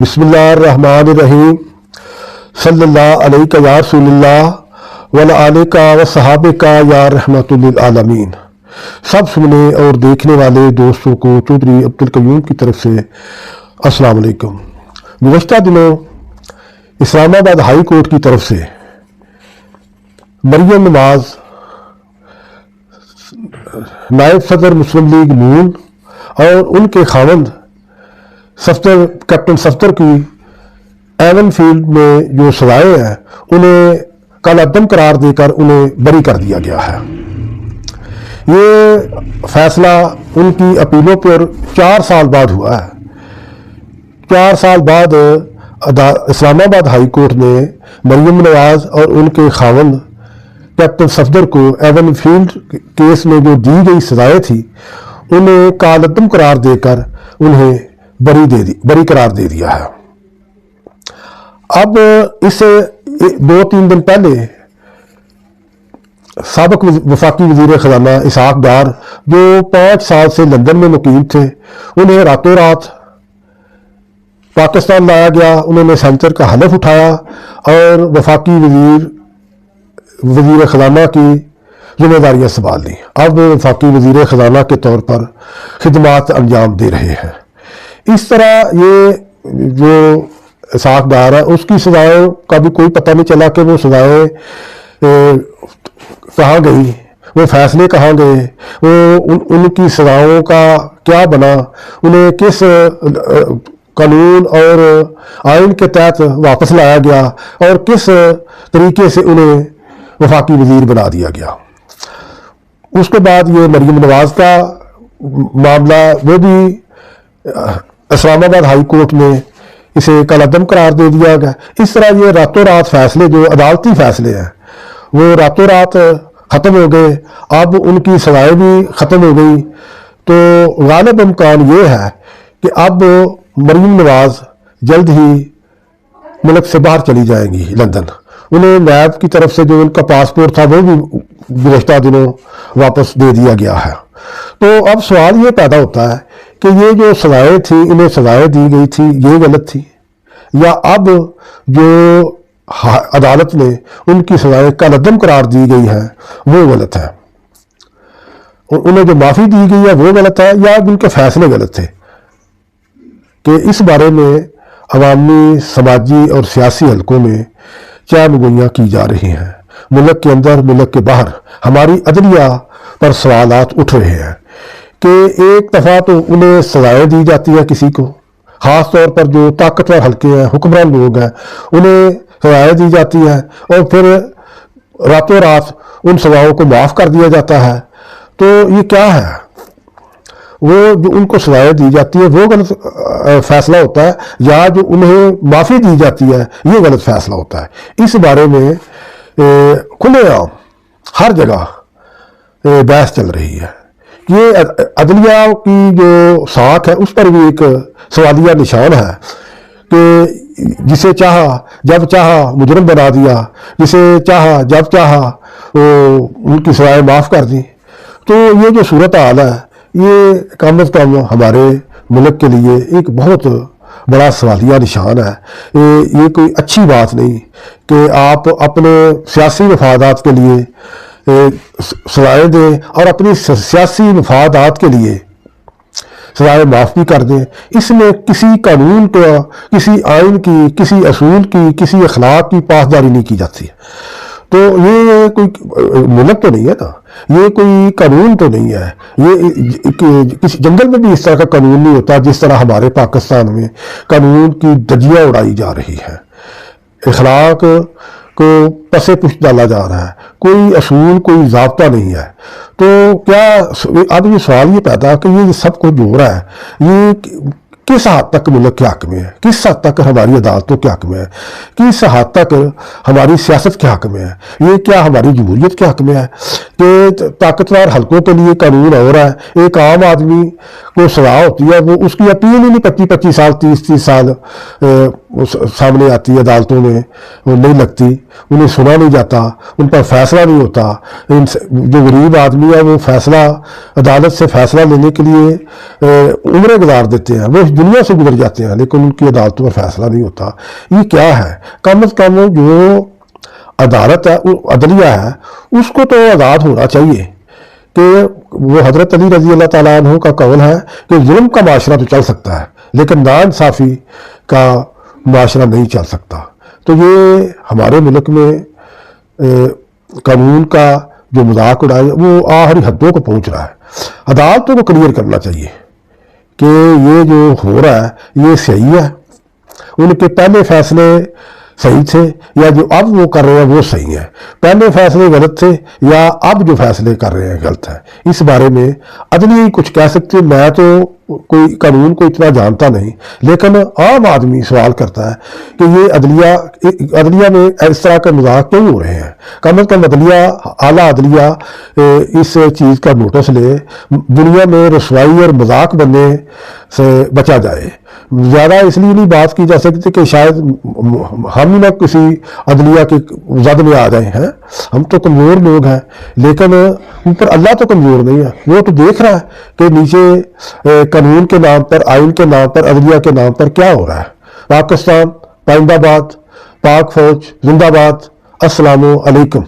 بسم اللہ الرحمن الرحیم صلی اللہ علیہ یا رسول اللہ وعلی آلک و صحابک یا رحمت للعالمین۔ سب سننے اور دیکھنے والے دوستوں کو چودھری عبدالقیوم کی طرف سے السلام علیکم۔ گزشتہ دنوں اسلام آباد ہائی کورٹ کی طرف سے مریم نواز نائب صدر مسلم لیگ نون اور ان کے خاوند کیپٹن صفدر کی ایون فیلڈ میں جو سزائیں ہیں انہیں کل عدم قرار دے کر انہیں بری کر دیا گیا ہے۔ یہ فیصلہ ان کی اپیلوں پر 4 سال بعد ہوا ہے۔ 4 سال بعد اسلام آباد ہائی کورٹ نے مریم نواز اور ان کے خاوند کیپٹن صفدر کو ایون فیلڈ کیس میں جو دی گئی سزائیں تھی انہیں کال عدم قرار دے کر انہیں بری قرار دے دیا ہے۔ اب اس سے 2-3 دن پہلے سابق وفاقی وزیر خزانہ اسحاق ڈار جو 5 سال سے لندن میں مقیم تھے انہیں راتوں رات پاکستان لایا گیا۔ انہوں نے سینچر کا حلف اٹھایا اور وفاقی وزیر خزانہ کی ذمہ داریاں سنبھال لی۔ اب وفاقی وزیر خزانہ کے طور پر خدمات انجام دے رہے ہیں۔ اس طرح یہ جو اسحاق ڈار ہے اس کی سزائیں کا بھی کوئی پتہ نہیں چلا کہ وہ سزائیں کہاں گئی، وہ فیصلے کہاں گئے، وہ ان کی سزاؤں کا کیا بنا، انہیں کس قانون اور آئین کے تحت واپس لایا گیا اور کس طریقے سے انہیں وفاقی وزیر بنا دیا گیا۔ اس کے بعد یہ مریم نواز کا معاملہ وہ بھی اسلام آباد ہائی کورٹ میں اسے کل عدم قرار دے دیا گیا۔ اس طرح یہ راتوں رات فیصلے جو عدالتی فیصلے ہیں وہ راتوں رات ختم ہو گئے۔ اب ان کی سزائیں بھی ختم ہو گئی، تو غالب امکان یہ ہے کہ اب مریم نواز جلد ہی ملک سے باہر چلی جائیں گی لندن۔ انہیں نیب کی طرف سے جو ان کا پاسپورٹ تھا وہ بھی گزشتہ دنوں واپس دے دیا گیا ہے۔ تو اب سوال یہ پیدا ہوتا ہے کہ یہ جو سزائیں تھیں انہیں سزائیں دی گئی تھی یہ غلط تھی، یا اب جو عدالت نے ان کی سزائیں کل عدم قرار دی گئی ہیں وہ غلط ہے، انہیں جو معافی دی گئی ہے وہ غلط ہے، یا ان کے فیصلے غلط تھے؟ کہ اس بارے میں عوامی، سماجی اور سیاسی حلقوں میں چار گوئیاں کی جا رہی ہیں۔ ملک کے اندر، ملک کے باہر ہماری عدلیہ پر سوالات اٹھ رہے ہیں کہ ایک دفعہ تو انہیں سزائیں دی جاتی ہے کسی کو، خاص طور پر جو طاقتور حلقے ہیں، حکمران لوگ ہیں، انہیں سزائیں دی جاتی ہیں اور پھر راتوں رات ان سزاؤں کو معاف کر دیا جاتا ہے۔ تو یہ کیا ہے؟ وہ جو ان کو سزائیں دی جاتی ہے وہ غلط فیصلہ ہوتا ہے، یا جو انہیں معافی دی جاتی ہے یہ غلط فیصلہ ہوتا ہے؟ اس بارے میں کھلے عام ہر جگہ بحث چل رہی ہے۔ یہ عدلیہ کی جو ساکھ ہے اس پر بھی ایک سوالیہ نشان ہے کہ جسے چاہا جب چاہا مجرم بنا دیا، جسے چاہا جب چاہا ان کی سزائیں معاف کر دی۔ تو یہ جو صورتحال ہے یہ کم از کم ہمارے ملک کے لیے ایک بہت بڑا سوالیہ نشان ہے۔ یہ کوئی اچھی بات نہیں کہ آپ اپنے سیاسی مفادات کے لیے سزائیں دیں اور اپنی سیاسی مفادات کے لیے سزائیں معاف بھی کر دیں۔ اس میں کسی قانون کا، کسی آئین کی، کسی اصول کی، کسی اخلاق کی پاسداری نہیں کی جاتی۔ تو یہ کوئی ملک تو نہیں ہے نا، یہ کوئی قانون تو نہیں ہے۔ یہ کسی جنگل میں بھی اس طرح کا قانون نہیں ہوتا جس طرح ہمارے پاکستان میں قانون کی دھجیاں اڑائی جا رہی ہیں، اخلاق کو پس پش ڈالا جا رہا ہے، کوئی اصول، کوئی ضابطہ نہیں ہے۔ تو کیا اب یہ سوال یہ پیدا کہ یہ سب کچھ جو ہو رہا ہے یہ کس حد تک ملک کے حق میں ہے، کس حد تک ہماری عدالتوں کے حق میں ہے، کس حد تک ہماری سیاست کے حق میں ہے، یہ کیا ہماری جمہوریت کے حق میں ہے کہ طاقتور حلقوں کے لیے قانون ہو رہا ہے، ایک عام آدمی کو سزا ہوتی ہے وہ اس کی اپیل ہی نہیں 25-25 سال 30-30 سال سامنے آتی ہے، عدالتوں میں وہ نہیں لگتی، انہیں سنا نہیں جاتا، ان پر فیصلہ نہیں ہوتا. جو غریب آدمی ہے وہ فیصلہ عدالت سے فیصلہ لینے کے لیے عمریں گزار دیتے ہیں، وہ اس دنیا سے گزر جاتے ہیں، لیکن ان کی عدالتوں میں فیصلہ نہیں ہوتا. یہ کیا ہے؟ کم از کم جو عدالت ہے، عدلیہ ہے، اس کو تو آزاد ہونا چاہیے. کہ وہ حضرت علی رضی اللہ تعالیٰ عنہ کا قول ہے کہ ظلم کا معاشرہ تو چل سکتا ہے لیکن ناانصافی کا معاشرہ نہیں چل سکتا. تو یہ ہمارے ملک میں قانون کا جو مذاق اڑایا وہ آخری حدوں کو پہنچ رہا ہے. عدالتوں کو کلیئر کرنا چاہیے کہ یہ جو ہو رہا ہے یہ صحیح ہے، ان کے پہلے فیصلے صحیح تھے یا جو اب وہ کر رہے ہیں وہ صحیح ہیں، پہلے فیصلے غلط تھے یا اب جو فیصلے کر رہے ہیں غلط ہے. اس بارے میں عدلیہ ہی کچھ کہہ سکتے. میں تو کوئی قانون کو اتنا جانتا نہیں، لیکن عام آدمی سوال کرتا ہے کہ یہ عدلیہ میں اس طرح کے مذاق کیوں ہو رہے ہیں. کم از کم عدلیہ، اعلیٰ عدلیہ اس چیز کا نوٹس لے، دنیا میں رسوائی اور مذاق بننے سے بچا جائے. زیادہ اس لیے نہیں بات کی جا سکتی کہ شاید ہم ہی نہ کسی عدلیہ کی زد میں آ جائیں ہیں. ہم تو کمزور لوگ ہیں، لیکن اوپر اللہ تو کمزور نہیں ہے، وہ تو دیکھ رہا ہے کہ نیچے قانون کے نام پر، آئین کے نام پر، عدلیہ کے نام پر کیا ہو رہا ہے. پاکستان پائندہ باد، پاک فوج زندہ باد. السلام علیکم.